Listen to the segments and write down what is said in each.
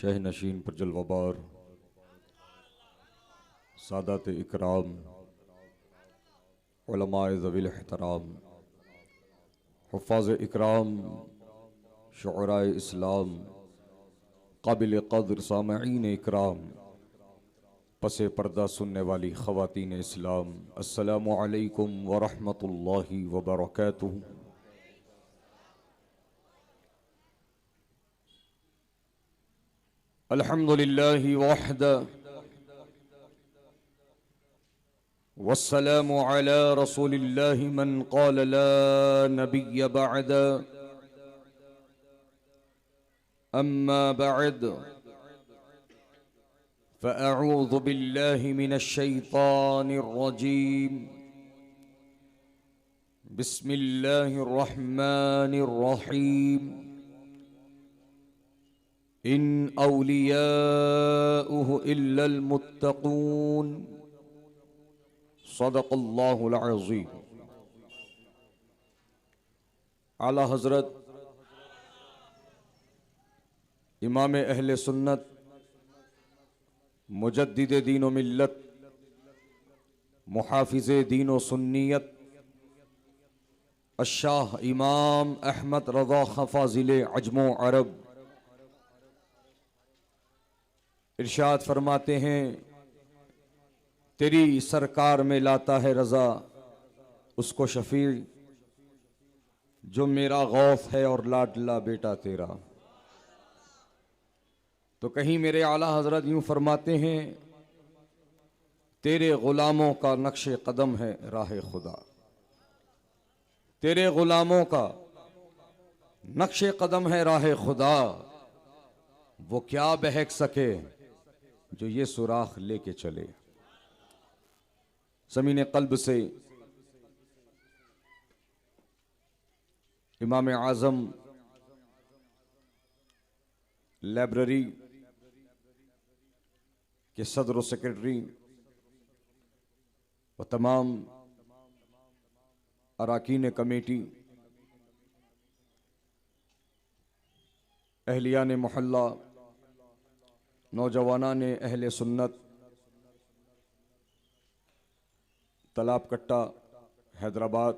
शह नशीन पर जलवाबार सादात इकराम उलमाए ज़वील एहतराम हुफ़ाज़ इकराम शुअराए इस्लाम काबिल क़द्र सामईन इकराम पसे पर्दा सुनने वाली ख़वातीन इस्लाम अस्सलामु अलैकुम व रहमतुल्लाहि व बरकातुहू। अल्हम्दुलिल्लाहि वहदा वस्सलामु अला रसूलिल्लाहि मन क़ाल ला नबिय्य बअदा अम्मा बअद फ़अऊज़ु बिल्लाहि मिनश शैतानिर रजीम बिस्मिल्लाहिर रहमानिर रहीम इन औलियाउहु इल्लल मुत्तक़ून सदक़ल्लाहुल अज़ीम। आला हज़रत इमाम अहले सुन्नत मुजद्दिद दीन व मिल्लत मुहाफ़िज़े दीन व सुन्नियत अशाह इमाम अहमद रज़ा ख़ां फ़ाज़िले अजमो अरब इरशाद फरमाते हैं, तेरी सरकार में लाता है रज़ा उसको शफी जो मेरा गौस है और लाडला बेटा तेरा। तो कहीं मेरे आला हजरत यूं फरमाते हैं, तेरे गुलामों का नक्शे कदम है राह खुदा। तेरे गुलामों का नक्शे कदम है राह खुदा, वो क्या बहक सके जो ये सुराख लेके चले। ज़मीन क़ल्ब से इमाम आज़म लाइब्रेरी के सदर व सेक्रेटरी व तमाम अराकीन कमेटी, अहलियान मोहल्ला, नौजवानान अहले सुन्नत, तालाब कट्टा हैदराबाद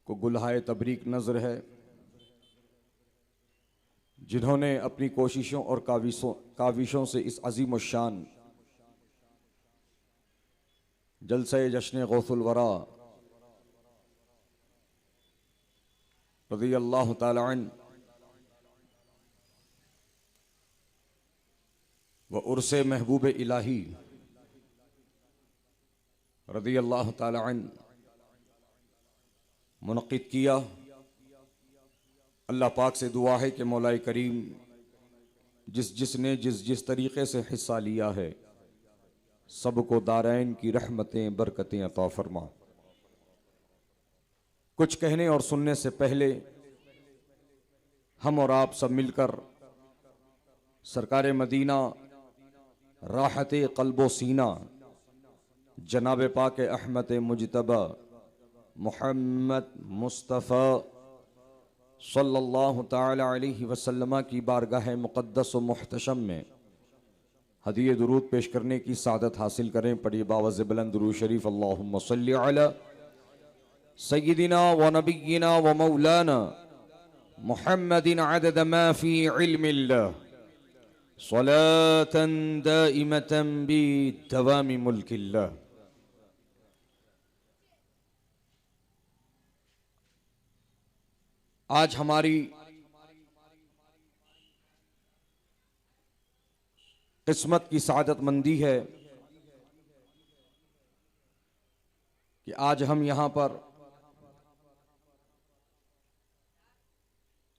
को गुलहाए तबरीक नज़र है, जिन्होंने अपनी कोशिशों और काविशों से इस अजीम शान जलसे जश्न गौसुल वरा रज़ियल्लाहु ताला अन्हु व उर्से महबूब इलाही रज़ियल्लाहु ताला अन्हु मुनक़्क़िद किया। अल्लाह पाक से दुआ है कि मौलाए करीम जिसने जिस तरीक़े से हिस्सा लिया है सबको दारैन की रहमतें बरकतें अता फरमा। कुछ कहने और सुनने से पहले हम और आप सब मिलकर सरकार मदीना राहते क़ल्बो सीना जनाब पाक अहमद मुजतबा मुहम्मद मुस्तफ़ा सल्लल्लाहु ताला अलैहि वसल्लम की बारगाह मुक़द्दस व मुहतशम में हदिये दुरूद पेश करने की सादत हासिल करें। पढ़िए बावज़ बुलंद दुरूद शरीफ। अल्लाहुम्मा सल्लि अला सय्यिदिना व नबिय्यिना व मौलाना मुहम्मदिन अदद मा फ़ी इल्मिल्लाह सलातन दाइमतन बिदवामी मुल्किल्लाह। आज हमारी किस्मत की सादतमंदी है कि आज हम यहां पर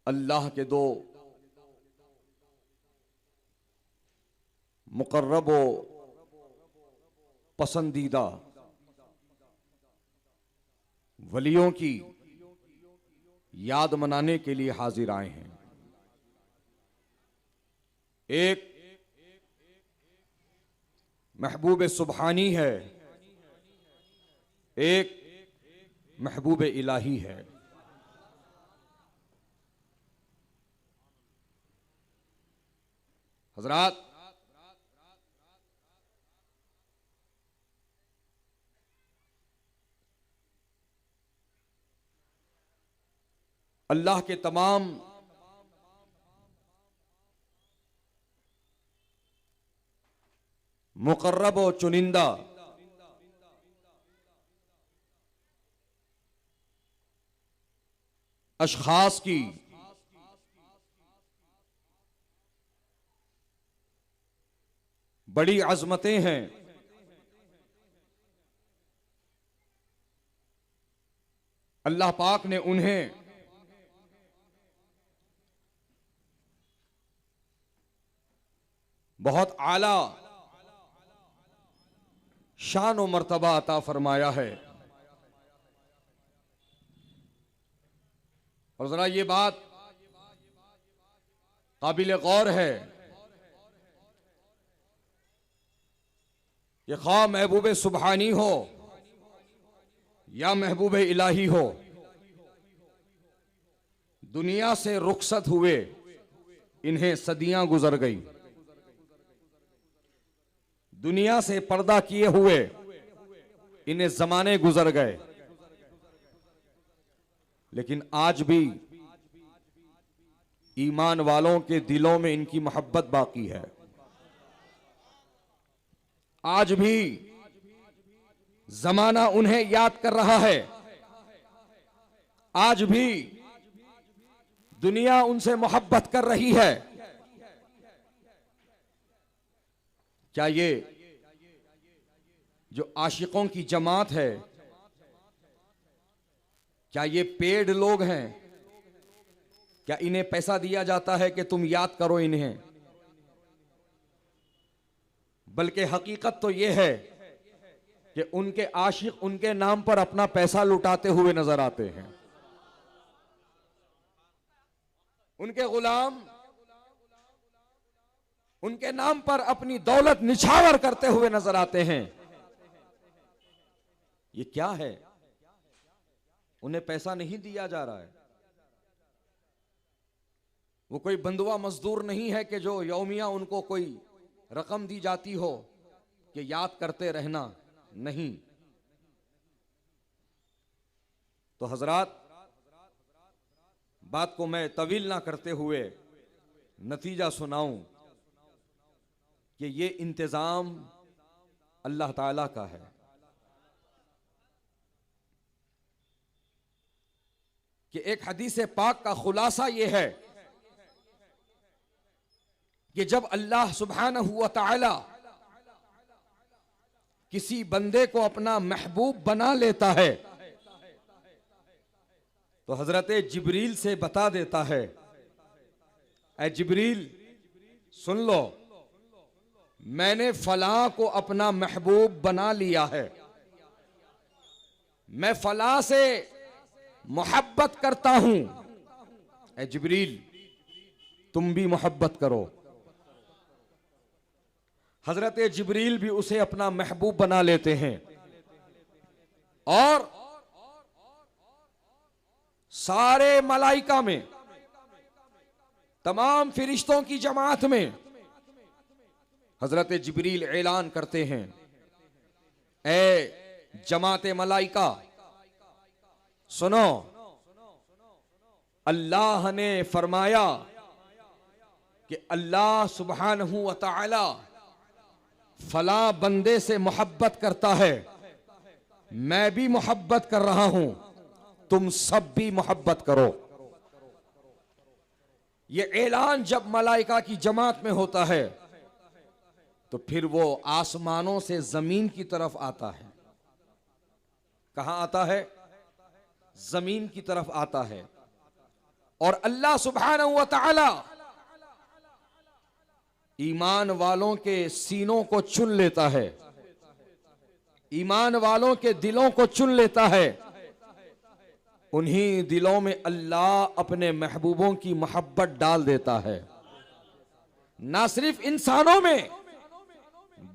अल्लाह के दो मुकर्रब व पसंदीदा वलियों की याद मनाने के लिए हाजिर आए हैं। एक महबूब सुबहानी है, एक महबूब इलाही है। हजरात, अल्लाह के तमाम मुकर्रब और चुनिंदा अशखास की बड़ी अजमतें हैं। अल्लाह पाक ने उन्हें बहुत आला शान और मर्तबा अता फरमाया है। और जरा ये बात काबिल गौर है कि खा महबूब सुबहानी हो या महबूब इलाही हो, दुनिया से रुखसत हुए इन्हें सदियां गुजर गई। दुनिया से पर्दा किए हुए इन्हें जमाने गुजर गए, लेकिन आज भी ईमान वालों के दिलों में इनकी मोहब्बत बाकी है। आज भी जमाना उन्हें याद कर रहा है। आज भी दुनिया उनसे मोहब्बत कर रही है। क्या ये जो आशिकों की जमात है, क्या ये पेड लोग हैं? क्या इन्हें पैसा दिया जाता है कि तुम याद करो इन्हें? बल्कि हकीकत तो यह है कि उनके आशिक उनके नाम पर अपना पैसा लुटाते हुए नजर आते हैं। उनके गुलाम उनके नाम पर अपनी दौलत निछावर करते हुए नजर आते हैं। ये क्या है? उन्हें पैसा नहीं दिया जा रहा है। वो कोई बंधुआ मजदूर नहीं है कि जो यौमिया उनको कोई रकम दी जाती हो कि याद करते रहना। नहीं। तो हजरात, बात को मैं तवील ना करते हुए नतीजा सुनाऊं कि ये इंतजाम अल्लाह ताला का है। कि एक हदीस पाक का खुलासा यह है कि जब अल्लाह सुब्हानहू व तआला किसी बंदे को अपना महबूब बना लेता है तो हजरत जिब्रील से बता देता है, ऐ जिब्रील सुन लो, मैंने फलां को अपना महबूब बना लिया है। मैं फलां से मोहब्बत करता हूं। ऐ जिब्रील तुम भी मोहब्बत करो। हजरत जिब्रील भी उसे अपना महबूब बना लेते हैं और सारे मलाइका में, तमाम फिरिश्तों की जमात में हजरत जिब्रील ऐलान करते हैं, ए जमात मलाइका सुनो, अल्लाह ने फरमाया कि अल्लाह सुब्हानहू व तआला फला बंदे से मोहब्बत करता है। मैं भी मोहब्बत कर रहा हूं, तुम सब भी मोहब्बत करो। यह ऐलान जब मलाइका की जमात में होता है तो फिर वो आसमानों से जमीन की तरफ आता है। कहां आता है? जमीन की तरफ आता है। और अल्लाह सुब्हानहू व तआला ईमान वालों के सीनों को चुन लेता है, ईमान वालों के दिलों को चुन लेता है। उन्हीं दिलों में अल्लाह अपने महबूबों की मोहब्बत डाल देता है। ना सिर्फ इंसानों में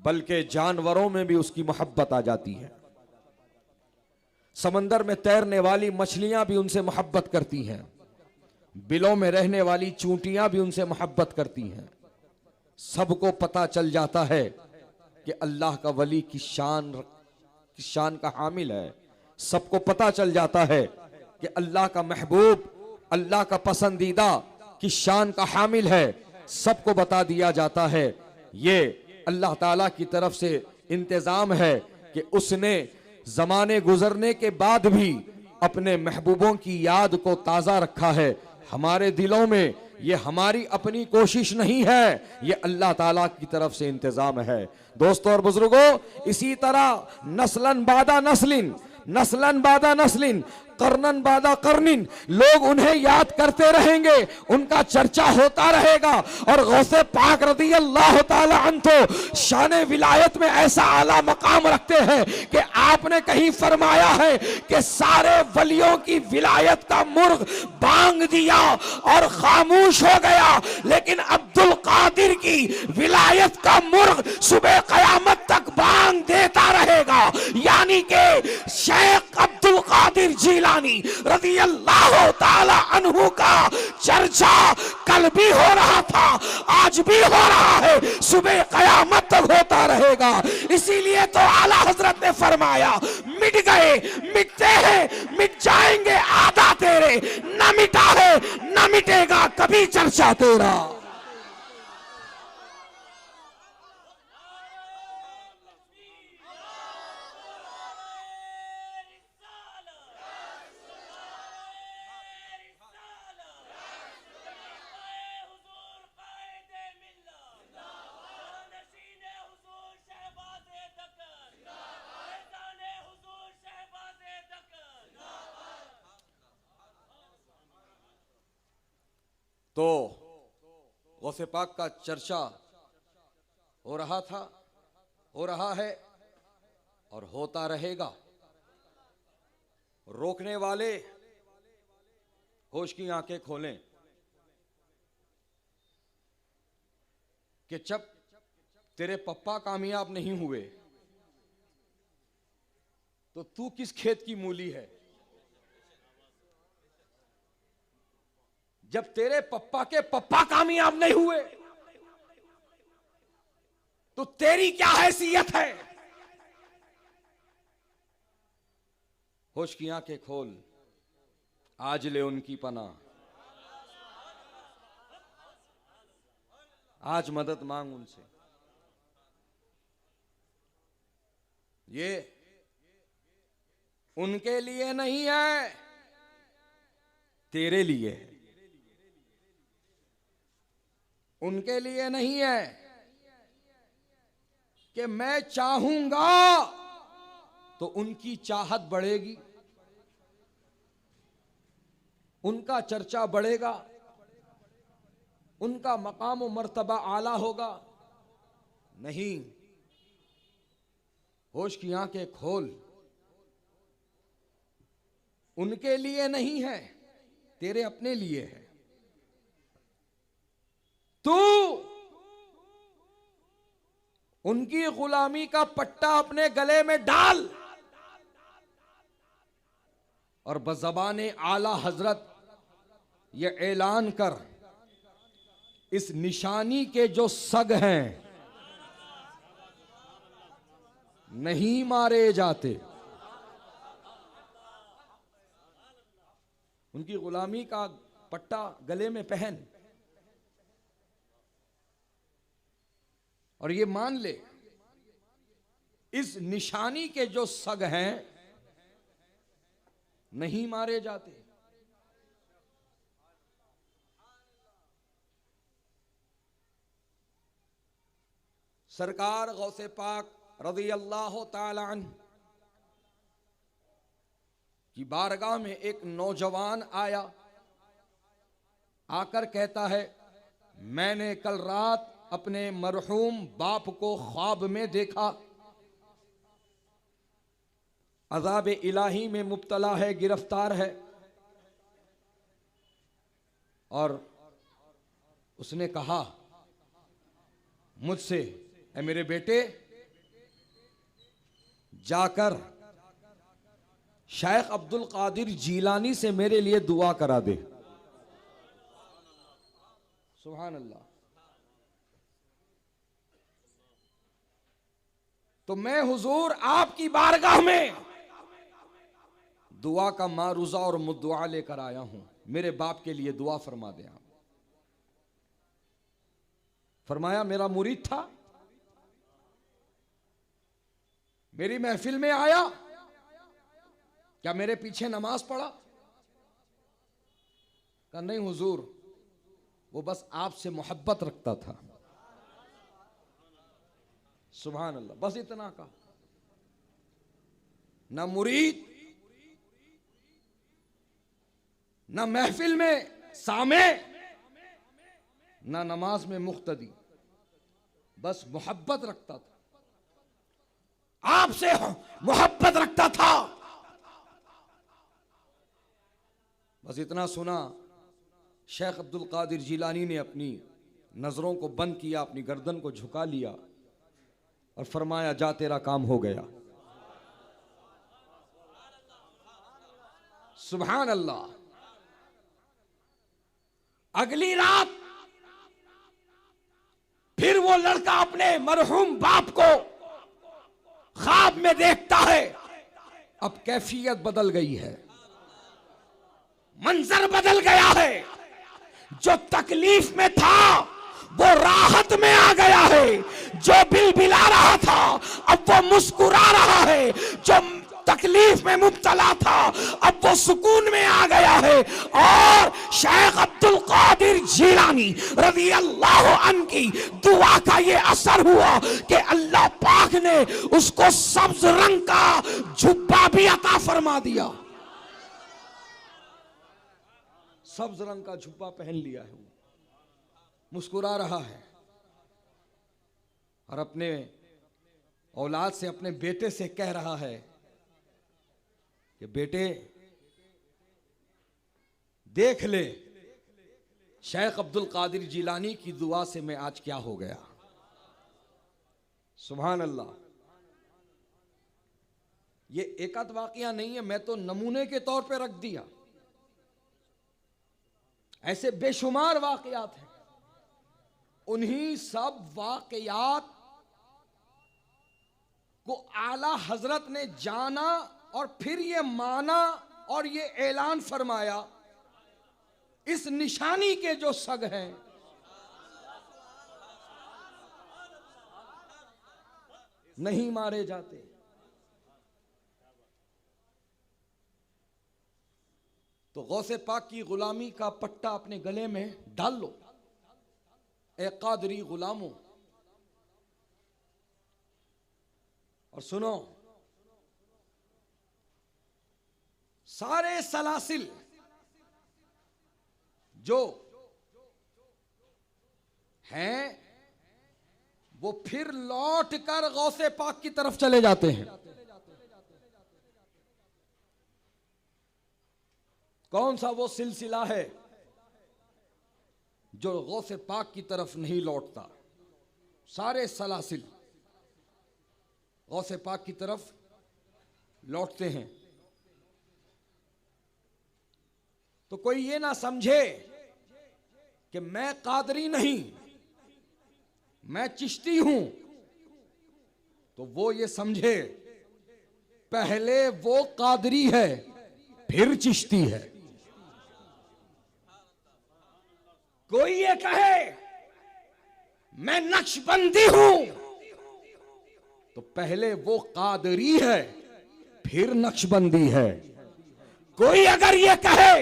बल्कि जानवरों में भी उसकी मोहब्बत आ जाती है। समंदर में तैरने वाली मछलियां भी उनसे मोहब्बत करती हैं, बिलों में रहने वाली चूंटियां भी उनसे मोहब्बत करती हैं, सबको पता चल जाता है कि अल्लाह का वली किस शान का हामिल है। सबको पता चल जाता है कि अल्लाह का महबूब, अल्लाह का पसंदीदा किस शान का हामिल है। सबको बता दिया जाता है। ये अल्लाह ताला की तरफ से इंतजाम है कि उसने जमाने गुजरने के बाद भी अपने महबूबों की याद को ताजा रखा है हमारे दिलों में। ये हमारी अपनी कोशिश नहीं है, ये अल्लाह ताला की तरफ से इंतजाम है। दोस्तों और बुजुर्गों, इसी तरह नस्लन बादा नस्लिन, नस्लन बादा नस्लिन, करनन बादा करनिन, लोग उन्हें याद करते रहेंगे, उनका चर्चा होता रहेगा। और गौसे पाक रज़ी अल्लाह ताला अन्हो शान विलायत में ऐसा आला मकाम रखते हैं कि आपने कहीं फरमाया है कि सारे वलियों की विलायत का मुर्ग बांग दिया और खामोश हो गया, लेकिन अब्दुल कादिर की विलायत का मुर्ग सुबह कयामत तक बांग देता रहेगा। यानी कि शेख अब्दुल कादिर जीलानी रज़ी अल्लाह ताला अन्हु का चर्चा कल भी हो रहा था, आज भी हो रहा है, सुबह कयामत तक होता रहेगा। इसीलिए तो आला हजरत ने फरमाया, मिट गए, मिटते हैं, मिट जाएंगे आधा तेरे, न मिटा है न मिटेगा कभी चर्चा तेरा। तो गौसे पाक का चर्चा हो रहा था, हो रहा है और होता रहेगा। रोकने वाले होश की आंखें खोलें कि जब तेरे पप्पा कामयाब नहीं हुए तो तू किस खेत की मूली है। जब तेरे पप्पा के पप्पा कामयाब नहीं हुए तो तेरी क्या हैसियत है। होश की आंखें खोल, आज ले उनकी पनाह, आज मदद मांग उनसे। ये उनके लिए नहीं है, तेरे लिए है। उनके लिए नहीं है कि मैं चाहूंगा तो उनकी चाहत बढ़ेगी, उनका चर्चा बढ़ेगा, उनका मकाम व मर्तबा आला होगा। नहीं, होश की आंखें खोल, उनके लिए नहीं है, तेरे अपने लिए है। तू उनकी गुलामी का पट्टा अपने गले में डाल और बज़बाने आला हजरत ये ऐलान कर, इस निशानी के जो सग हैं नहीं मारे जाते। उनकी गुलामी का पट्टा गले में पहन और ये मान ले, इस निशानी के जो सग हैं नहीं मारे जाते। सरकार गौसे पाक रज़ी अल्लाह ताला अन्हु की बारगाह में एक नौजवान आया, आकर कहता है, मैंने कल रात अपने मरहूम बाप को ख्वाब में देखा, अज़ाब इलाही में मुब्तला है, गिरफ्तार है। और उसने कहा मुझसे, ऐ मेरे बेटे, जाकर शेख अब्दुल कादिर जीलानी से मेरे लिए दुआ करा दे। सुभान अल्लाह। तो मैं हुजूर आपकी बारगाह में दुआ का मारूजा और मुद्दुआ लेकर आया हूं, मेरे बाप के लिए दुआ फरमा दें आप। फरमाया मेरा मुरीद था, मेरी महफिल में आया, क्या मेरे पीछे नमाज पढ़ा? कहा नहीं हुजूर, वो बस आपसे मोहब्बत रखता था। सुभान अल्लाह, बस इतना का, ना मुरीद, ना महफिल में सामे, ना नमाज में मुख्तदी, बस मोहब्बत रखता था, आपसे मोहब्बत रखता था। बस इतना सुना, शेख अब्दुल कादिर जिलानी ने अपनी नजरों को बंद किया, अपनी गर्दन को झुका लिया और फरमाया जा तेरा काम हो गया। सुभान अल्लाह। अगली रात फिर वो लड़का अपने मरहूम बाप को ख्वाब में देखता है। अब कैफियत बदल गई है, मंजर बदल गया है। जो तकलीफ में था वो राहत में आ गया है, जो बिलबिला रहा था अब वो मुस्कुरा रहा है, जो तकलीफ में मुब्तला था अब वो सुकून में आ गया है। और शेख अब्दुल कादिर जिलानी रज़ी अल्लाह अन्हु की दुआ का ये असर हुआ कि अल्लाह पाक ने उसको सब्ज रंग का जुब्बा भी अता फरमा दिया। सब्ज रंग का जुब्बा पहन लिया है, मुस्कुरा रहा है और अपने औलाद से, अपने बेटे से कह रहा है कि बेटे देख ले शेख अब्दुल कादिर जिलानी की दुआ से मैं आज क्या हो गया। सुभान अल्लाह। ये एकाध वाकया नहीं है, मैं तो नमूने के तौर पे रख दिया, ऐसे बेशुमार वाकयात हैं। उन्हीं सब वाकयात को आला हजरत ने जाना और फिर ये माना और ये ऐलान फरमाया, इस निशानी के जो सग हैं नहीं मारे जाते। तो गौसे पाक की गुलामी का पट्टा अपने गले में डाल लो ए कादरी गुलामों। और सुनो, सारे सलासिल जो हैं वो फिर लौट कर गौसे पाक की तरफ चले जाते हैं। कौन सा वो सिलसिला है जो गौसे पाक की तरफ नहीं लौटता? सारे सलासिल गौसे पाक की तरफ लौटते हैं। तो कोई ये ना समझे कि मैं कादरी नहीं, मैं चिश्ती हूं, तो वो ये समझे पहले वो कादरी है फिर चिश्ती है। कोई ये कहे मैं नक्शबंदी हूं, तो पहले वो कादरी है फिर नक्शबंदी है। कोई अगर ये कहे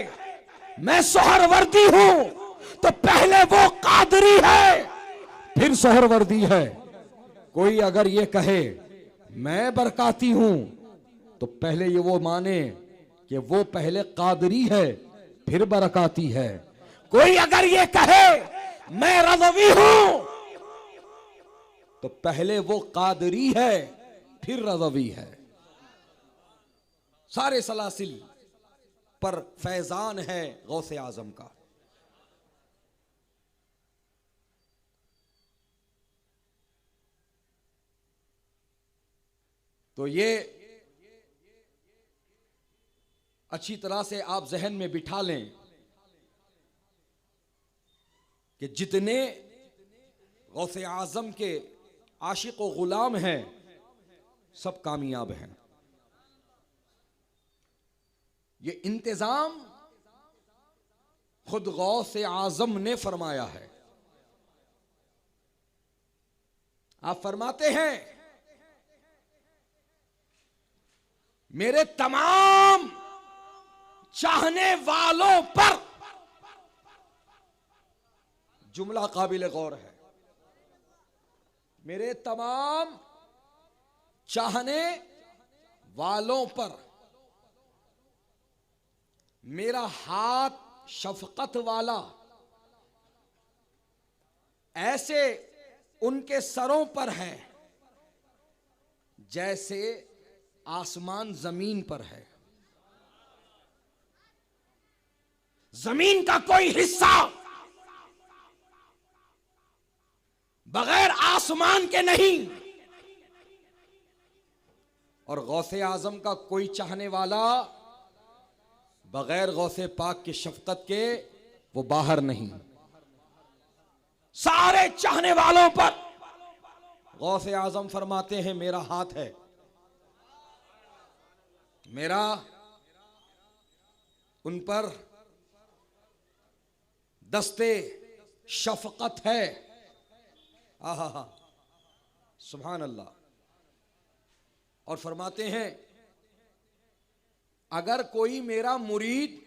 मैं सोहरवर्दी हूं, तो पहले वो कादरी है फिर सोहरवर्दी है। कोई अगर ये कहे मैं बरकाती हूं, तो पहले ये वो माने कि वो पहले कादरी है फिर बरकाती है। कोई अगर ये कहे मैं रज़वी हूं, तो पहले वो कादरी है फिर रज़वी है। सारे सलासिल पर फैजान है गौसे आजम का। तो ये अच्छी तरह से आप जहन में बिठा लें कि जितने गौसे आजम के आशिक व गुलाम हैं सब कामयाब हैं। ये इंतजाम खुद गौसे आजम ने फरमाया है। आप फरमाते हैं मेरे तमाम चाहने वालों पर, जुमला काबिल गौर है, मेरे तमाम चाहने वालों पर मेरा हाथ शफकत वाला ऐसे उनके सरों पर है जैसे आसमान जमीन पर है। जमीन का कोई हिस्सा बगैर आसमान के नहीं, और गौसे आजम का कोई चाहने वाला बगैर गौसे पाक की शफकत के वो बाहर नहीं। सारे चाहने वालों पर गौसे आजम फरमाते हैं मेरा हाथ है, मेरा उन पर दस्ते शफकत है। आहा, सुभान अल्लाह। और फरमाते हैं अगर कोई मेरा मुरीद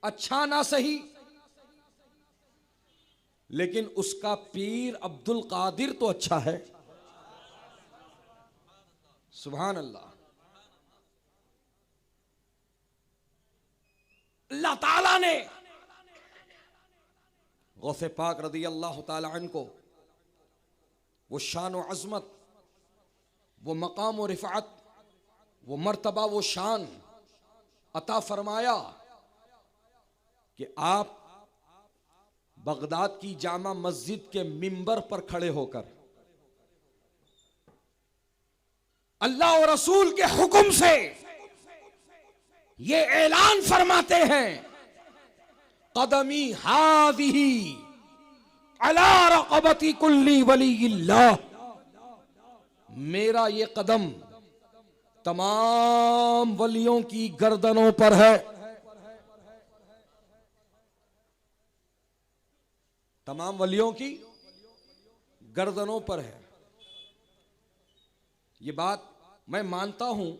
अच्छा ना सही, लेकिन उसका पीर अब्दुल कादिर तो अच्छा है। सुभान अल्लाह। अल्लाह ताला ने गौसे पाक रदी अल्लाह ताला अन्हु को वो शान व अज़मत, वो मकाम व रिफ़अत, वो मर्तबा, वो शान अता फरमाया कि आप बगदाद की जामा मस्जिद के मिंबर पर खड़े होकर अल्लाह और रसूल के हुक्म से ये ऐलान फरमाते हैं कदमी हादिही अला रक़बती कुल्ली वलीयिल्लाह, मेरा ये कदम तमाम वलियों की गर्दनों पर है। तमाम वलियों की गर्दनों पर है। ये बात मैं मानता हूं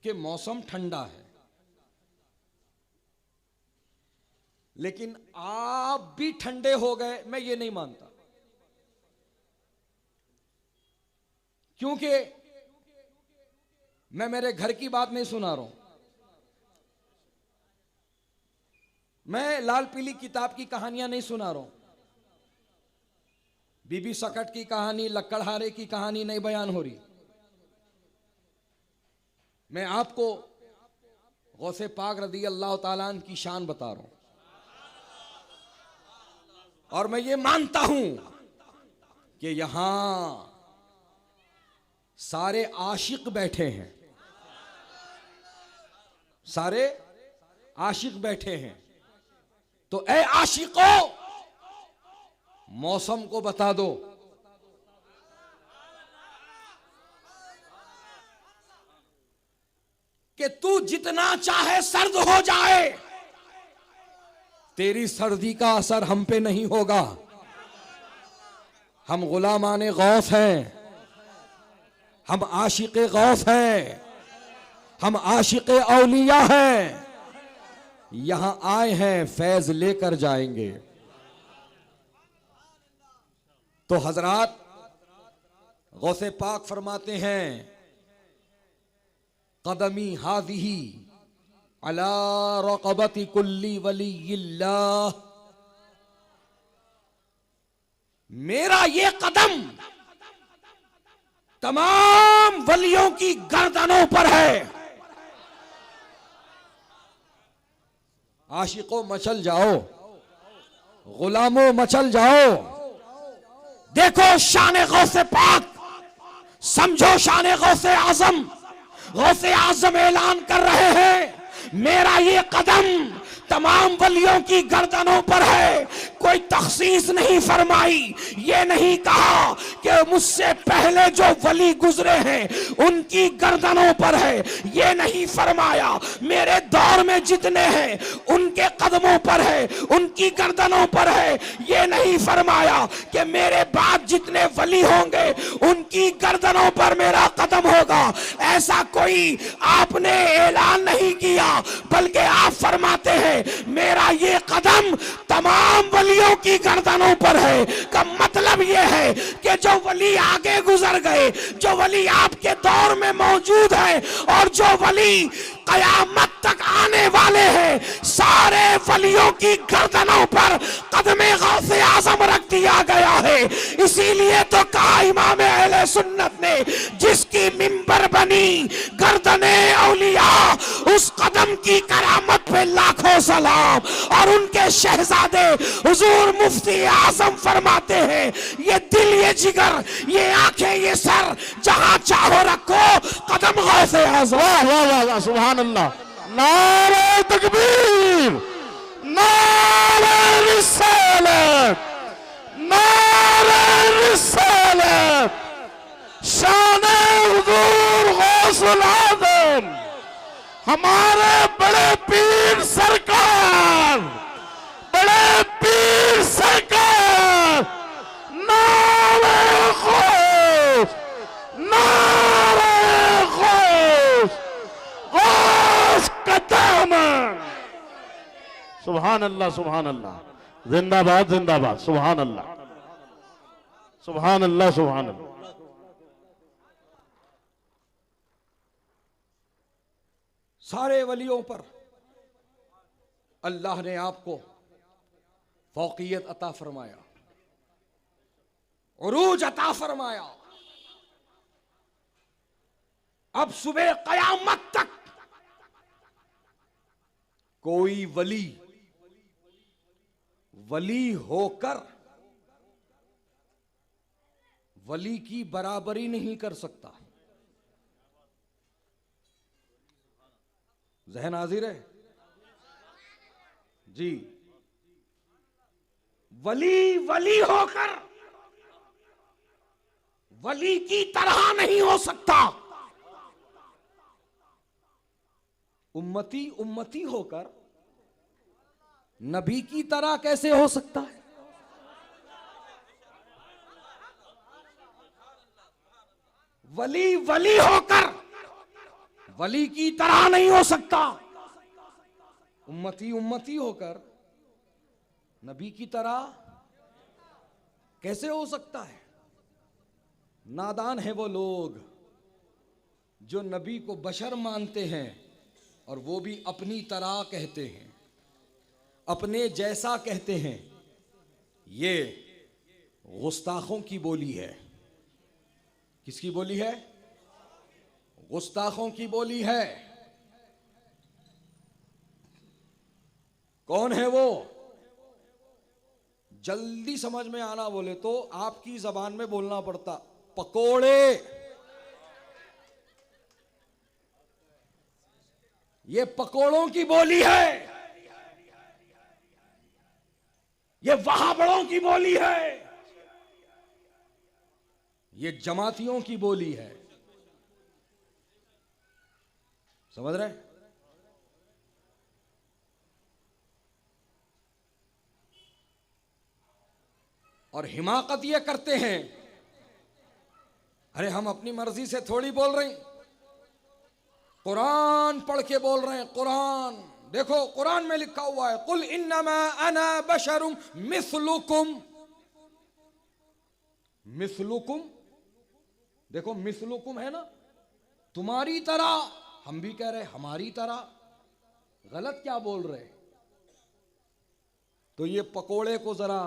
कि मौसम ठंडा है, लेकिन आप भी ठंडे हो गए, मैं ये नहीं मानता। क्योंकि मैं मेरे घर की बात नहीं सुना रहा हूं, मैं लाल पीली किताब की कहानियां नहीं सुना रहा हूं, बीबी सकट की कहानी, लक्कड़हारे की कहानी नहीं बयान हो रही। मैं आपको गौसे पाक रदी अल्लाह ताला अन्हु की शान बता रहा हूं। और मैं ये मानता हूं कि यहां सारे आशिक बैठे हैं, सारे आशिक बैठे हैं। तो ए आशिकों, मौसम को बता दो कि तू जितना चाहे सर्द हो जाए, तेरी सर्दी का असर हम पे नहीं होगा। हम गुलामाने गौस हैं, हम आशिक़े गौस हैं, हम आशिक़े औलिया हैं। यहां आए हैं फैज लेकर जाएंगे। तो हजरात, गौसे पाक फरमाते हैं कदमी हादिही अला रक़बती कुल्ली वलीयिल्लाह, मेरा ये कदम तमाम वलियों की गर्दनों पर है। आशिकों मचल जाओ, गुलामों मचल जाओ। देखो शान गौसे पाक, समझो शान गौसे आजम। गौसे आजम ऐलान कर रहे हैं मेरा ये कदम तमाम वलियों की गर्दनों पर है। कोई तखसीस नहीं फरमाई, ये नहीं कहा कि मुझसे पहले जो वली गुजरे हैं उनकी गर्दनों पर है, ये नहीं फरमाया मेरे दौर में जितने हैं उनके कदमों पर है, उनकी गर्दनों पर है, ये नहीं फरमाया कि मेरे बाद जितने वली होंगे उनकी गर्दनों पर मेरा कदम होगा। ऐसा कोई आपने ऐलान नहीं किया, बल्कि आप फरमाते हैं मेरा ये कदम तमाम वलियों की गर्दनों पर है। का मतलब ये है कि जो वली आगे गुजर गए, जो वली आपके दौर में मौजूद है और जो वली कयामत तक आने वाले हैं, सारे वलियों की गर्दनों पर कदमे गौसे आजम रख दिया गया है। इसीलिए तो कहा इमाम अहले सुन्नत ने, जिसकी मिंबर बनी गर्दने औलिया, उस कदम की करामत पे लाखों सलाम। और उनके शहजादे हुजूर मुफ्ती आजम फरमाते हैं, ये दिल, ये जिगर, ये आंखें, ये सर, जहां चाहो रखो कदम गौसे आजम। वाह वाह वाह वाह, सुभान अल्लाह। नारे तकबीर, नारे रिसालत, नारे रिसालत, शाने हुजूर गौसुल आज़म, हमारे बड़े पीर सरकार, बड़े पीर सरकार, नारे गौस, नारे गौस, गौस का दामन। सुभान अल्लाह, सुभान अल्लाह, जिंदाबाद जिंदाबाद, सुभान अल्लाह, सुभान अल्लाह, सुभान अल्लाह। सारे वलियों पर अल्लाह ने आपको फौकियत अता फरमाया, उरूज अता फरमाया। अब सुबह कयामत तक कोई वली वली होकर वली की बराबरी नहीं कर सकता। जहन हाजिर है जी। वली वली होकर वली की तरह नहीं हो सकता। उम्मती उम्मती होकर नबी की तरह कैसे हो सकता है? वली वली होकर वली की तरह नहीं हो सकता। उम्मती उम्मती होकर नबी की तरह कैसे हो सकता है? नादान है वो लोग जो नबी को बशर मानते हैं और वो भी अपनी तरह कहते हैं, अपने जैसा कहते हैं। ये गुस्ताखों की बोली है। किसकी बोली है? गुस्ताखों की बोली है। कौन है वो? जल्दी समझ में आना बोले तो आपकी जबान में बोलना पड़ता, पकोड़े। ये पकोड़ों की बोली है, ये वहाबड़ों की बोली है, ये जमातियों की बोली है। समझ रहे? और हिमाकत ये करते हैं, अरे हम अपनी मर्जी से थोड़ी बोल रहे हैं, कुरान पढ़ के बोल रहे हैं। कुरान देखो, कुरान में लिखा हुआ है, कुल इन्नमा अना बशरुम मिस्लुकुम। मिस्लुकुम, देखो मिस्लुकुम है ना, तुम्हारी तरह। हम भी कह रहे हमारी तरह। गलत क्या बोल रहे? तो ये पकोड़े को जरा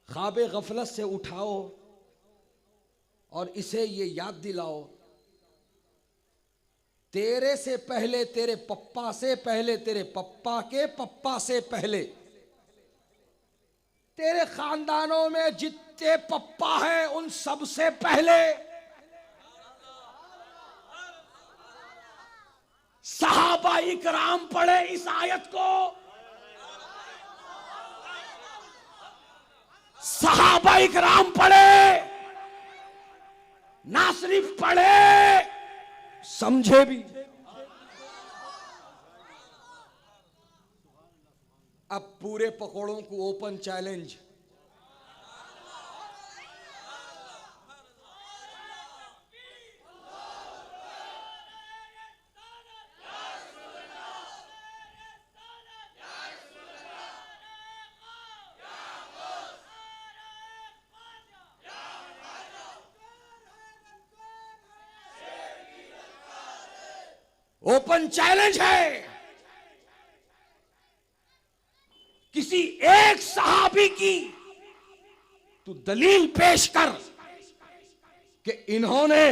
ख्वाबे गफलत से उठाओ और इसे ये याद दिलाओ, तेरे से पहले तेरे पप्पा से पहले तेरे पप्पा के पप्पा से पहले तेरे खानदानों में जितने पप्पा हैं उन सब से पहले सहाबा इकराम पढ़े इस आयत को, सहाबा इकराम पढ़े, ना सिर्फ पढ़े समझे भी। अब पूरे पकौड़ों को ओपन चैलेंज, ओपन चैलेंज है, किसी एक सहाबी की तू दलील पेश कर कि इन्होंने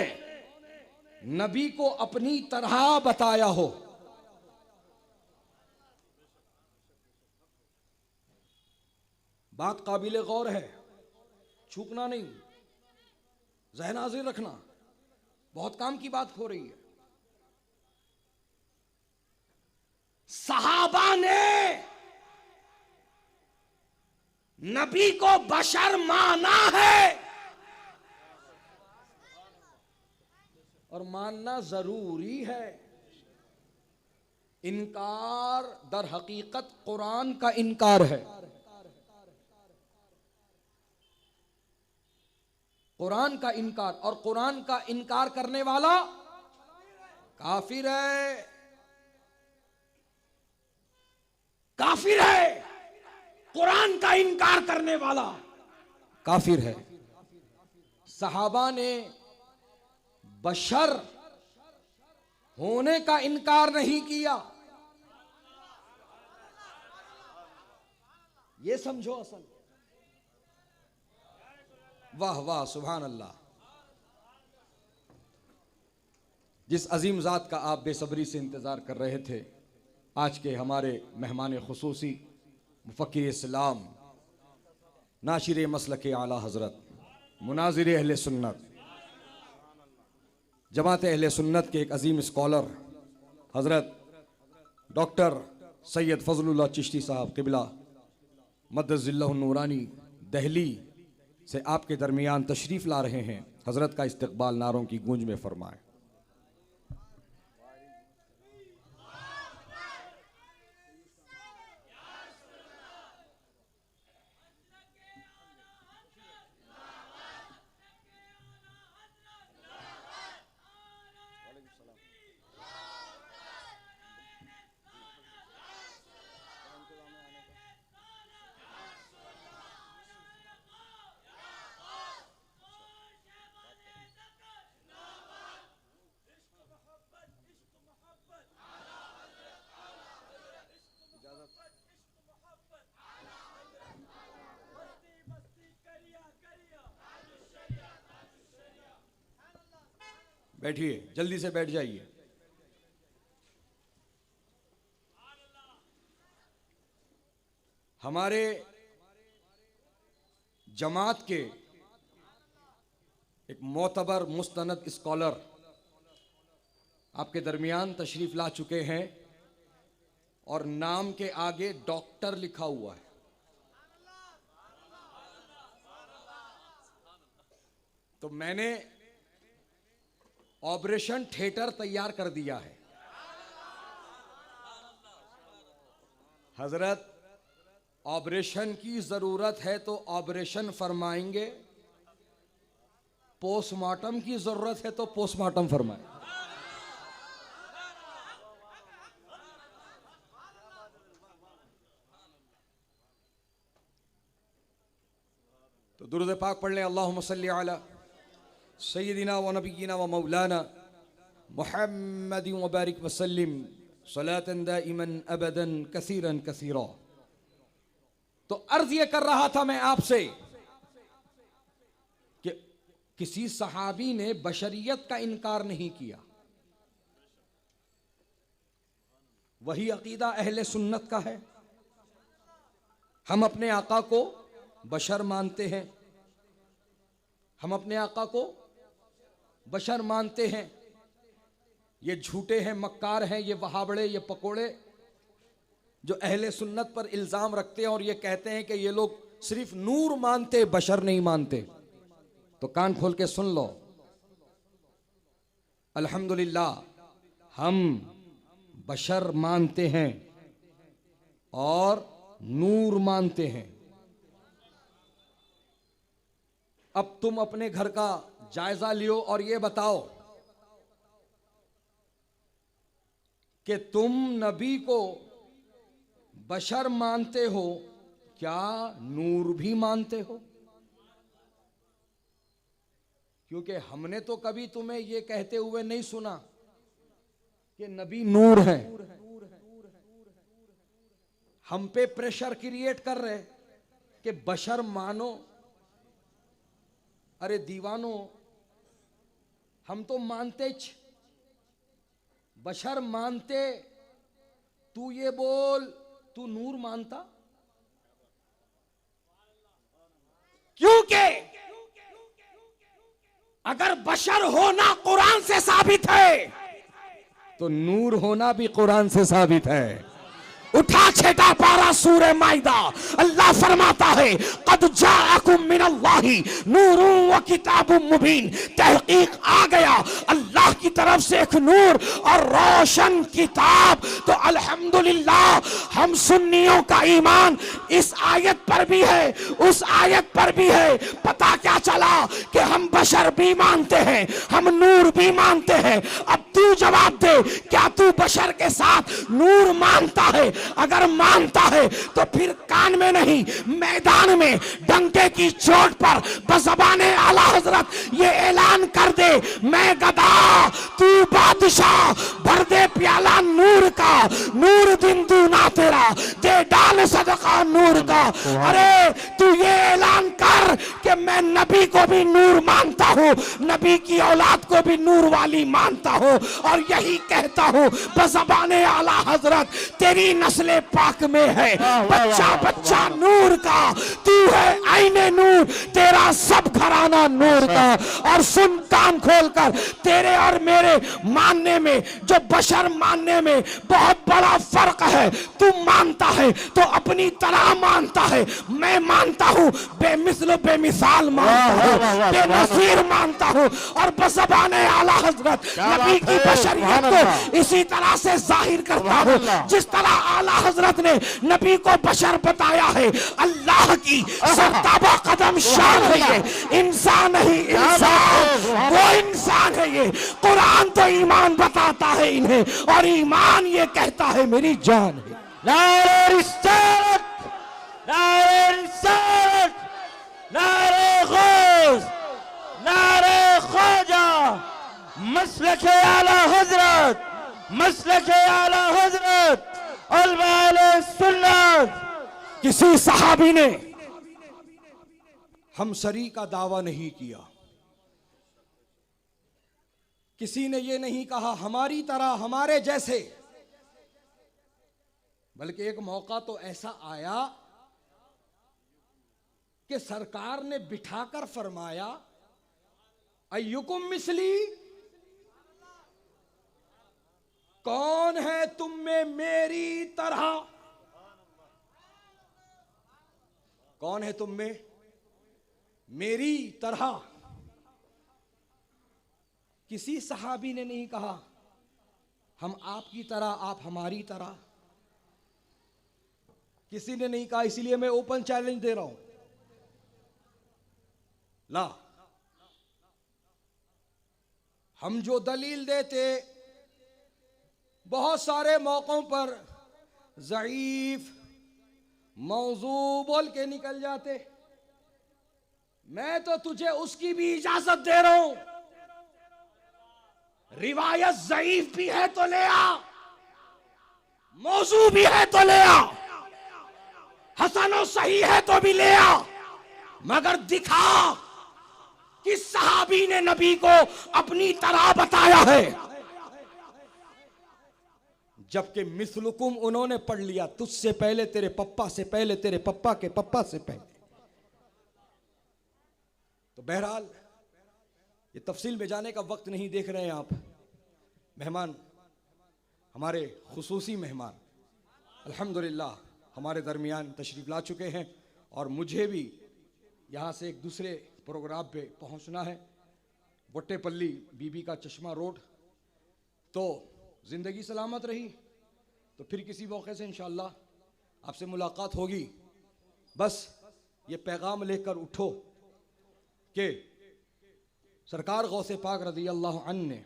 नबी को अपनी तरह बताया हो। बात काबिल गौर है, चूकना नहीं, ज़हन हाजिर रखना, बहुत काम की बात हो रही है। सहाबा ने नबी को बशर माना है, और मानना जरूरी है। इनकार दर हकीकत कुरान का इनकार है। कुरान का इनकार, और कुरान का इनकार करने वाला काफिर है, काफिर है। कुरान का इनकार करने वाला काफिर है। सहाबा ने बशर होने का इनकार नहीं किया, ये समझो असल। वाह वाह, सुभान अल्लाह। जिस अजीम ज़ात का आप बेसब्री से इंतज़ार कर रहे थे, आज के हमारे मेहमान खुसूसी मुफक्किर इस्लाम, नाशिर मसलक आला हज़रत, मुनाजिर अहले सुन्नत, जमात अहले सुन्नत के एक अजीम स्कॉलर हज़रत डॉक्टर सैयद फ़ज़लुल्लाह चिश्ती साहब क़िबला मद्दज़िल्लहुन नूरानी दहली से आपके दरमियान तशरीफ़ ला रहे हैं। हज़रत का इस्तक़बाल नारों की गूंज में फरमाएं। बैठिए, जल्दी से बैठ जाइए। हमारे जमात के एक मोतबर मुस्तनद स्कॉलर आपके दरमियान तशरीफ ला चुके हैं और नाम के आगे डॉक्टर लिखा हुआ है। तो मैंने ऑपरेशन थिएटर तैयार कर दिया है। हजरत, ऑपरेशन की जरूरत है तो ऑपरेशन फरमाएंगे, पोस्टमार्टम की जरूरत है तो पोस्टमार्टम फरमाएंगे। तो दुरूद पाक पढ़ लें, अल्लाहुम्मा सल्ली अला सय्यदिना व नबिय्यिना व मौलाना मुहम्मदिन व बारिक व सल्लिम सलातन दाइमन अबदन कसीरन कसीरा। तो अर्ज ये कर रहा था मैं आपसे कि किसी सहाबी ने बशरियत का इनकार नहीं किया। वही अकीदा अहले सुन्नत का है। हम अपने आका को बशर मानते हैं, हम अपने आका को बशर मानते हैं। ये झूठे हैं, मक्कार हैं, ये वहाबड़े, ये पकोड़े जो अहले सुन्नत पर इल्जाम रखते हैं और ये कहते हैं कि ये लोग सिर्फ नूर मानते, बशर नहीं मानते। तो कान खोल के सुन लो, अल्हम्दुलिल्लाह हम बशर मानते हैं और नूर मानते हैं। अब तुम अपने घर का जायजा लियो और ये बताओ कि तुम नबी को बशर मानते हो, क्या नूर भी मानते हो? क्योंकि हमने तो कभी तुम्हें यह कहते हुए नहीं सुना कि नबी नूर है। हम पे प्रेशर क्रिएट कर रहे कि बशर मानो। अरे दीवानो, हम तो मानते बशर मानते, तू ये बोल तू नूर मानता? क्योंकि अगर बशर होना कुरान से साबित है तो नूर होना भी कुरान से साबित है। उठा छेटा पारा सूरे माइदा, अल्लाह फरमाता है कद जाअकुम मिनल्लाहि नूरुन व किताबुम मुबीन। तहकीक आ गया अल्लाह की तरफ से एक नूर और रोशन किताब। तो अल्हम्दुलिल्लाह हम सुन्नियों का ईमान इस आयत पर भी है, उस आयत पर भी है। पता क्या चला कि हम बशर भी मानते हैं, हम नूर भी मानते हैं। अब तू जवाब दे, क्या तू बशर के साथ नूर मानता है? अगर मानता है तो फिर कान में नहीं, मैदान में डंके की चोट पर बज़बाने आला हजरत ये ऐलान कर दे, मैं गदा तू बादशाह, भर दे प्याला नूर का, नूर दिन दूना तेरा, दे डाल सदका नूर का। अरे तू ये ऐलान कर कि मैं नबी को भी नूर मानता हूँ, नबी की औलाद को भी नूर वाली मानता हूँ और यही कहता हूँ बज़बाने आला हजरत तेरी नस्ले पाक में है, बच्चा बच्चा नूर का, तू है आईने नूर, तेरा सब घराना नूर का। और सुन कान खोलकर, तेरे और मेरे मानने में, जो बशर मानने में बहुत बड़ा फर्क है। तू मानता है तो अपनी तरह मानता है, मैं मानता हूँ बेमिसल बेमिसाल मानता हूँ, बेनज़ीर मानता हूँ। और बज़बाने आला हजरत नबी की बशरियत को इसी तरह से जाहिर करता हूँ जिस तरह आला हजरत ने नबी को बशर बताया है। अल्लाह की सरताबा कदम शान है ये, इंसान नहीं इंसान, वो इंसान है ये। कुरान तो ईमान बताता है इन्हें और ईमान ये कहता है मेरी जान है। नारे रिसालत, नारे रिसालत, नारे गौस, नारे ख्वाजा, मसलक आला हजरत, मसलक आला हजरत, उलमा सुन्नत। किसी सहाबी ने हमशरी का दावा नहीं किया, किसी ने यह नहीं कहा हमारी तरह, हमारे जैसे, बल्कि एक मौका तो ऐसा आया कि सरकार ने बिठाकर फरमाया अय्युकुम मिसली, कौन है तुम में मेरी तरह? कौन है तुम में मेरी तरह? किसी सहाबी ने नहीं कहा हम आपकी तरह, आप हमारी तरह। किसी ने नहीं कहा, इसलिए मैं ओपन चैलेंज दे रहा हूं। ला, हम जो दलील देते बहुत सारे मौकों पर ज़ईफ मौजू बोल के निकल जाते, मैं तो तुझे उसकी भी इजाजत दे रहा हूं। रिवायत ज़ईफ भी है तो ले आ, मौजू भी है तो ले आ, हसन और सही है तो भी ले आ, मगर दिखा कि सहाबी ने नबी को अपनी तरह बताया है। जबकि मिसलुकुम उन्होंने पढ़ लिया, तुझसे पहले, तेरे पप्पा से पहले, तेरे पप्पा के पप्पा से पहले। तो बहरहाल ये तफसील में जाने का वक्त नहीं, देख रहे हैं आप मेहमान, हमारे खुसूसी मेहमान अल्हम्दुलिल्लाह हमारे दरमियान तशरीफ़ ला चुके हैं और मुझे भी यहाँ से एक दूसरे प्रोग्राम पे पहुँचना है, बुट्टेपल्ली बीबी का चश्मा रोड। तो ज़िंदगी सलामत रही तो फिर किसी मौके से इंशाअल्लाह आपसे मुलाकात होगी। बस ये पैगाम लेकर उठो कि सरकार गौसे पाक रज़ी अल्लाह अन्हु ने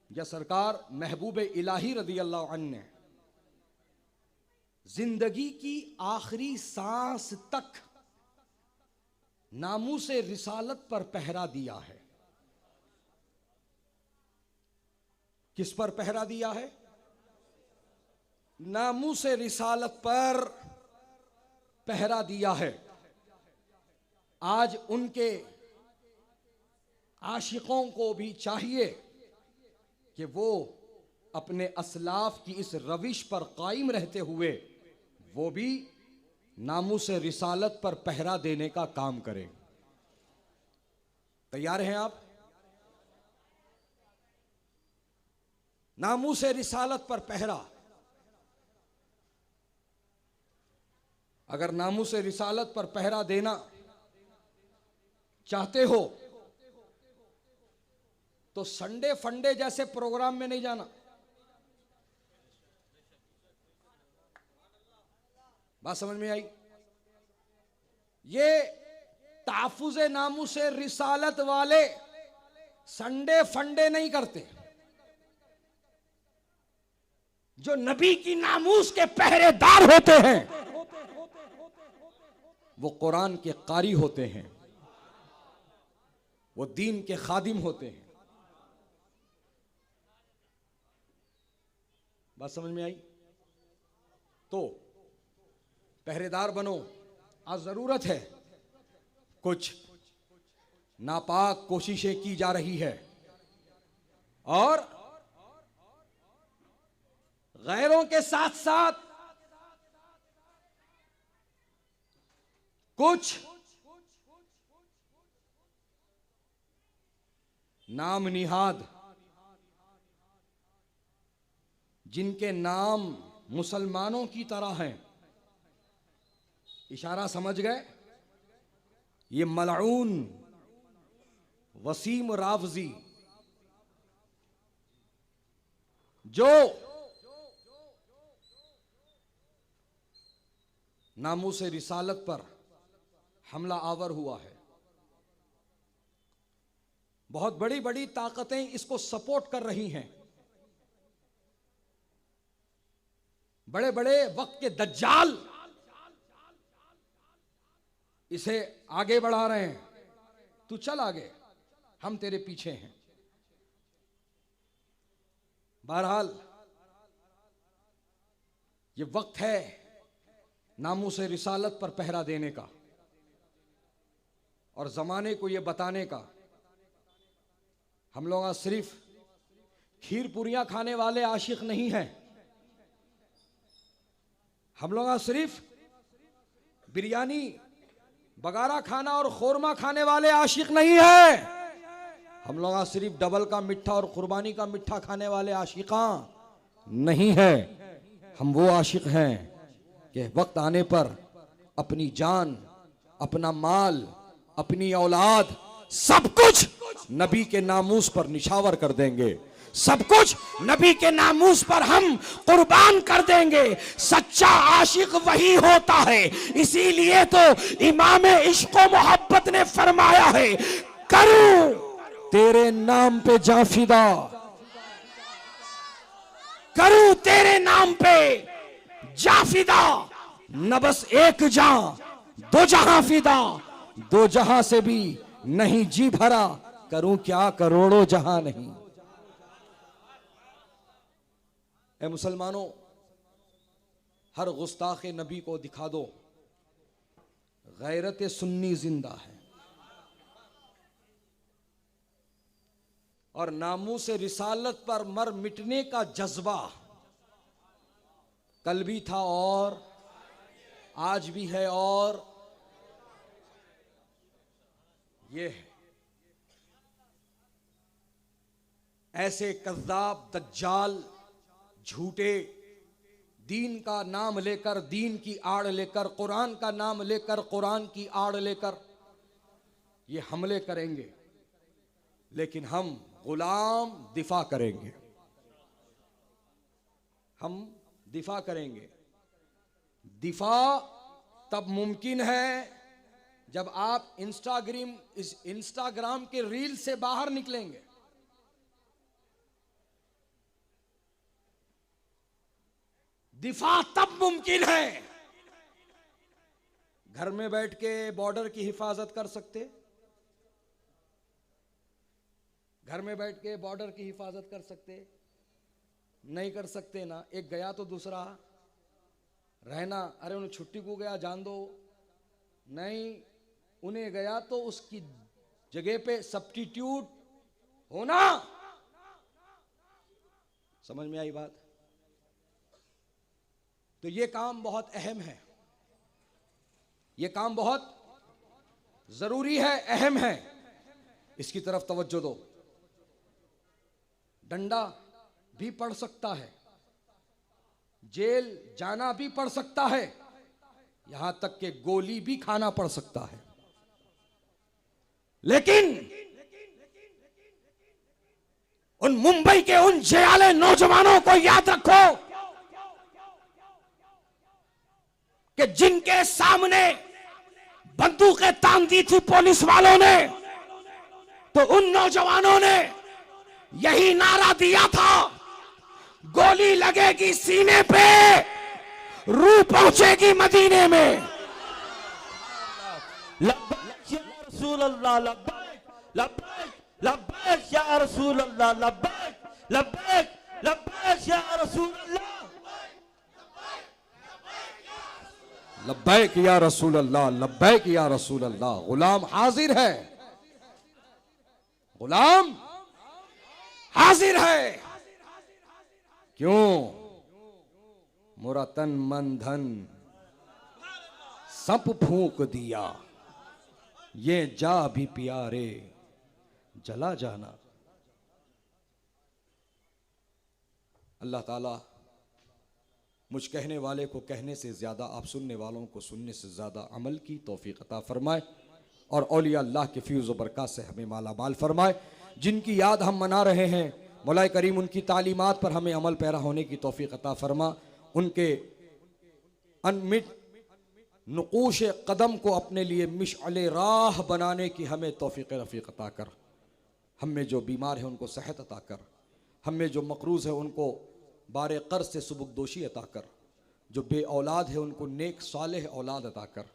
या सरकार महबूब इलाही रज़ी अल्लाह अन्हु ने जिंदगी की आखिरी सांस तक नामूसे रिसालत पर पहरा दिया है। किस पर पहरा दिया है? नामूसे रिसालत पर पहरा दिया है। आज उनके आशिकों को भी चाहिए कि वो अपने असलाफ की इस रविश पर कायम रहते हुए वो भी नामूसे रिसालत पर पहरा देने का काम करें। तैयार हैं आप? नामूसे रिसालत पर पहरा। अगर नामूसे रिसालत पर पहरा देना चाहते हो तो संडे फंडे जैसे प्रोग्राम में नहीं जाना। बात समझ में आई? ये ताफुज़े नामूसे रिसालत वाले संडे फंडे नहीं करते। जो नबी की नामूस के पहरेदार होते हैं वो कुरान के कारी होते हैं, वो दीन के खादिम होते हैं। बात समझ में आई? तो पहरेदार बनो। आज जरूरत है, कुछ नापाक कोशिशें की जा रही है और गैरों के साथ साथ कुछ नाम निहाद जिनके नाम मुसलमानों की तरह हैं, इशारा समझ गए? ये मलऊन वसीम रावजी जो नामूसे रिसालत पर हमला आवर हुआ है, बहुत बड़ी बड़ी ताकतें इसको सपोर्ट कर रही हैं। बड़े बड़े वक्त के दज्जाल इसे आगे बढ़ा रहे हैं। तू चल आगे, हम तेरे पीछे हैं। बहरहाल ये वक्त है नामूसे रिसालत पर पहरा देने का और जमाने को ये बताने का। हम लोग आज सिर्फ खीर पूरियां खाने वाले आशिक नहीं हैं। हम लोग आज सिर्फ बिरयानी बगारा खाना और खुरमा खाने वाले आशिक नहीं है। हम लोग आज सिर्फ डबल का मिठा और कुर्बानी का मिठा खाने वाले आशिका नहीं है। हम वो आशिक हैं कि वक्त आने पर अपनी जान, अपना माल, अपनी औलाद सब कुछ नबी के नामूस पर निछावर कर देंगे। सब कुछ नबी के नामूस पर हम कुर्बान कर देंगे। सच्चा आशिक वही होता है। इसीलिए तो इमाम इश्क व मोहब्बत ने फरमाया है, करूं तेरे नाम पे जाफिदा, करूं तेरे नाम पे जाफिदा। न बस एक जां दो जहां फिदा, दो जहां से भी नहीं जी भरा, करूं क्या करोड़ों जहां नहीं। ए मुसलमानों, हर गुस्ताखे नबी को दिखा दो गैरत सुन्नी जिंदा है और नामूसे रिसालत पर मर मिटने का जज्बा कल भी था और आज भी है और ये है। ऐसे कज़्ज़ाब, दज्जाल, झूठे, दीन का नाम लेकर, दीन की आड़ लेकर, कुरान का नाम लेकर, कुरान की आड़ लेकर ये हमले करेंगे, लेकिन हम गुलाम दिफा करेंगे। हम दिफा करेंगे। दिफा तब मुमकिन है जब आप इंस्टाग्राम के रील से बाहर निकलेंगे। दिफा तब मुमकिन है घर में बैठ के बॉर्डर की हिफाजत कर सकते, घर में बैठ के बॉर्डर की हिफाजत कर सकते, नहीं कर सकते ना। एक गया तो दूसरा रहना, अरे उन्हें छुट्टी को गया जान दो, नहीं उन्हें गया तो उसकी जगह पे सब्स्टिट्यूट होना। समझ में आई बात? तो ये काम बहुत अहम है, ये काम बहुत जरूरी है, अहम है, इसकी तरफ तवज्जो दो। डंडा भी पड़ सकता है, जेल जाना भी पड़ सकता है, यहां तक कि गोली भी खाना पड़ सकता है, लेकिन उन मुंबई के उन जयाले नौजवानों को याद रखो कि जिनके सामने बंदूकें तान दी थी पुलिस वालों ने, तो उन नौजवानों ने यही नारा दिया था, गोली लगेगी सीने पे, रूह पहुंचेगी मदीने में। लब्बैक या रसूल अल्लाह, लब्बैक लब्बैक लब्बैक या रसूल अल्लाह, लब्बैक लब्बैक लब्बैक या रसूल अल्लाह, लब्बैक या रसूल अल्लाह, लब्बैक या रसूल अल्लाह। गुलाम हाजिर है, गुलाम हाजिर है। क्यों? मोरा तन मन धन सब फूंक दिया, ये जा भी प्यारे जला जाना। अल्लाह ताला मुझ कहने वाले को कहने से ज्यादा, आप सुनने वालों को सुनने से ज्यादा अमल की तौफीक अता फरमाए और औलिया अल्लाह के फ्यूज़ व बरकत से हमें माला माल फरमाए। जिनकी याद हम मना रहे हैं, मौला करीम उनकी तालीमात पर हमें अमल पैरा होने की तौफीक अता फरमा, उनके अनमिट नुकूश कदम को अपने लिए मिशअले राह बनाने की हमें तौफीक रफ़ीक अता कर। हम में जो बीमार है उनको सेहत अता कर, हम में जो मकरूज़ है उनको बारे कर्ज से सुबुकदोशी अता कर, जो बे औलाद है उनको नेक सालेह औलाद अता कर।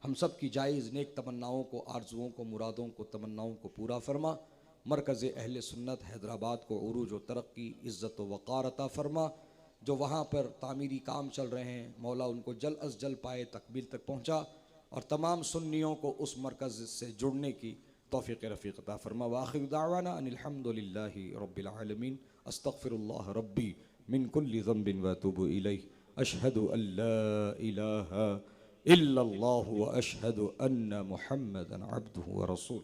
हम सब की जायज़ नेक तमन्नाओं को, आरजुओं को, मुरादों को, तमन्नाओं को पूरा फरमा। मरकज़ अहले सुन्नत हैदराबाद को उरूज व तरक्की, इज़्ज़त व वक़ार अता फरमा। जो वहाँ पर तामीरी काम चल रहे हैं, मौला उनको जल अज़ जल पाए तकमील तक पहुँचा और तमाम सुन्नियों को उस मरकज़ से जुड़ने की तौफ़ीक़ रफ़ीक़ अता फरमा। व आखिर दावाना अनिल हम्दुलिल्लाहि रब्बिल आलमीन। अस्तग़फ़िरुल्लाह रब्बी मिन कुल्लि ज़ंबिन व अतूबु इलैहि। अशहदु अल्ला इलाहा इल्लल्लाहु व अशहदु अन्न मुहम्मदन अब्दुहु व रसूलुहु।